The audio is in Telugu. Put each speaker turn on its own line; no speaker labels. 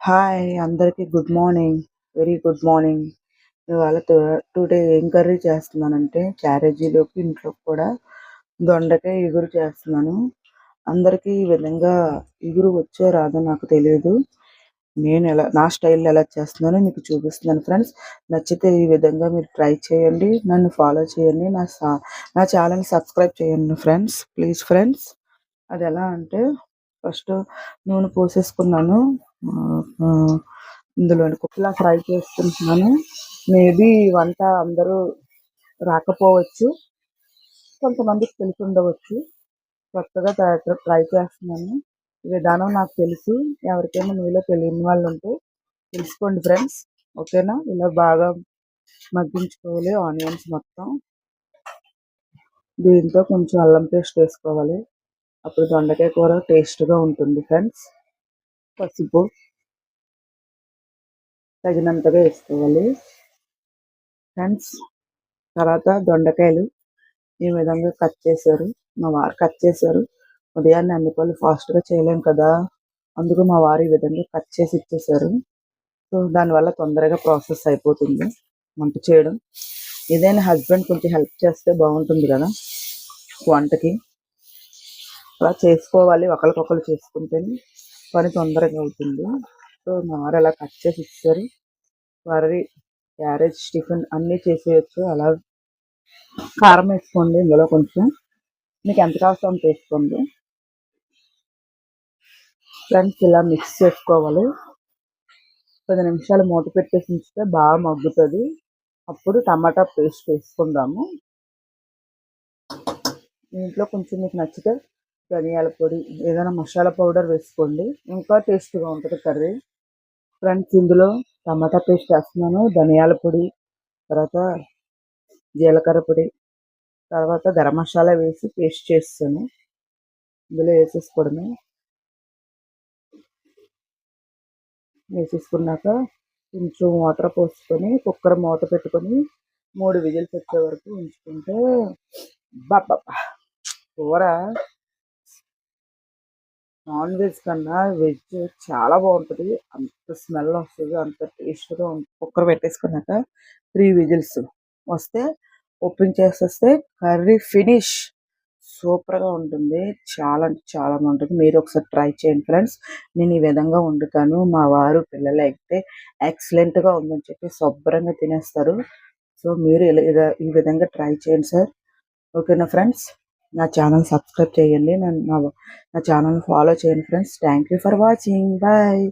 హాయ్ అందరికీ good morning. Very good morning. ఇవాళ టుడే ఏం కర్రీ చేస్తున్నానంటే క్యారేజీలోకి ఇంట్లోకి కూడా దొండకాయ ఇగురు చేస్తున్నాను. అందరికీ ఈ విధంగా ఇగురు వచ్చో రాదో నాకు తెలియదు. నా స్టైల్‌లో ఎలా చేస్తున్నానో మీకు చూపిస్తున్నాను ఫ్రెండ్స్. నచ్చితే ఈ విధంగా మీరు ట్రై చేయండి. నన్ను ఫాలో చేయండి. నా ఛానెల్‌ని సబ్స్క్రైబ్ చేయండి ఫ్రెండ్స్. Please friends. అదెలా అంటే ఫస్ట్ నూనె పోసేసుకున్నాను. ఇందులోని కుక్కలా ఫ్రై చేసుకుంటున్నాను. మేబీ వంట అందరూ రాకపోవచ్చు. కొంతమందికి తెలిసి ఉండవచ్చు. కొత్తగా ట్రై చేస్తున్నాను. ఈ విధానం నాకు తెలుసు. ఎవరికైనా మీలో తెలియని వాళ్ళు ఉంటే తెలుసుకోండి ఫ్రెండ్స్. ఓకేనా? ఇలా బాగా మగ్గించుకోవాలి ఆనియన్స్ మొత్తం. దీంతో కొంచెం అల్లం పేస్ట్ వేసుకోవాలి. అప్పుడు దొండకాయ కూర టేస్ట్‌గా ఉంటుంది ఫ్రెండ్స్. పసుపు తగినంతగా వేసుకోవాలి ఫ్రెండ్స్. తర్వాత దొండకాయలు ఈ విధంగా కట్ చేశారు. మా వారు కట్ చేశారు. ఉదయాన్నే అన్ని పనులు ఫాస్ట్‌గా చేయలేం కదా! అందుకు మా వారు ఈ విధంగా కట్ చేసి ఇచ్చేశారు. సో, దానివల్ల తొందరగా ప్రాసెస్ అయిపోతుంది వంట చేయడం. ఏదైనా హస్బెండ్ కొంచెం హెల్ప్ చేస్తే బాగుంటుంది కదా వంటకి. అలా చేసుకోవాలి. ఒకళ్ళకొకళ్ళు చేసుకుంటేనే పని తొందరగా అవుతుంది. సో, మా వారు అలా కట్ చేసి ఇచ్చారు. కర్రీ, క్యారేజ్, టిఫిన్ అన్నీ చేసేయొచ్చు. అలా కారం వేసుకోండి ఇందులో కొంచెం. మీకు ఎంత కావాలో అంత వేసుకోండి. ఫ్రెండ్స్ ఇలా మిక్స్ చేసుకోవాలి. 10 నిమిషాలు మూత పెట్టేసి ఉంచితే బాగా మగ్గుతుంది. అప్పుడు టమాటా పేస్ట్ వేసుకుందాము. దీంట్లో కొంచెం మీకు నచ్చితే ధనియాల పొడి ఏదైనా మసాలా పౌడర్ వేసుకోండి. ఇంకా టేస్ట్గా ఉంటుంది కర్రీ. ఫ్రెండ్స్ ఇందులో టమాటా పేస్ట్ వేస్తున్నాను. ధనియాల పొడి, తర్వాత జీలకర్ర పొడి, తర్వాత గరం మసాలా వేసి పేస్ట్ చేస్తాను. ఇందులో వేసేసుకోవడమే. వేసేసుకున్నాక కొంచెం వాటర్ పోసుకొని కుక్కర్ మూత పెట్టుకొని 3 విజిల్స్ వచ్చే వరకు ఉంచుకుంటే అబ్బబ్బబ్బా! కూర నాన్ వెజ్ కన్నా వెజ్ చాలా బాగుంటుంది. అంత స్మెల్ వస్తుంది. అంత టేస్ట్‌గా ఉంటుంది. కుక్కర్ పెట్టేసుకున్నాక 3 విజిల్స్ వస్తే ఓపెన్ చేసేస్తే కర్రీ ఫినిష్. సూపర్‌గా ఉంటుంది. చాలా అంటే చాలా బాగుంటుంది. మీరు ఒకసారి ట్రై చేయండి ఫ్రెండ్స్. నేను ఈ విధంగా వండుతాను. మా వారు పిల్లలైతే ఎక్సలెంట్‌గా ఉందని చెప్పి శుభ్రంగా తినేస్తారు. సో, మీరు ఈ విధంగా ట్రై చేయండి సార్. ఓకేనా ఫ్రెండ్స్? నా ఛానల్ సబ్స్క్రైబ్ చేయండి. నా ఛానల్‌ని ఫాలో చేయండి friends. Thank you for watching. Bye.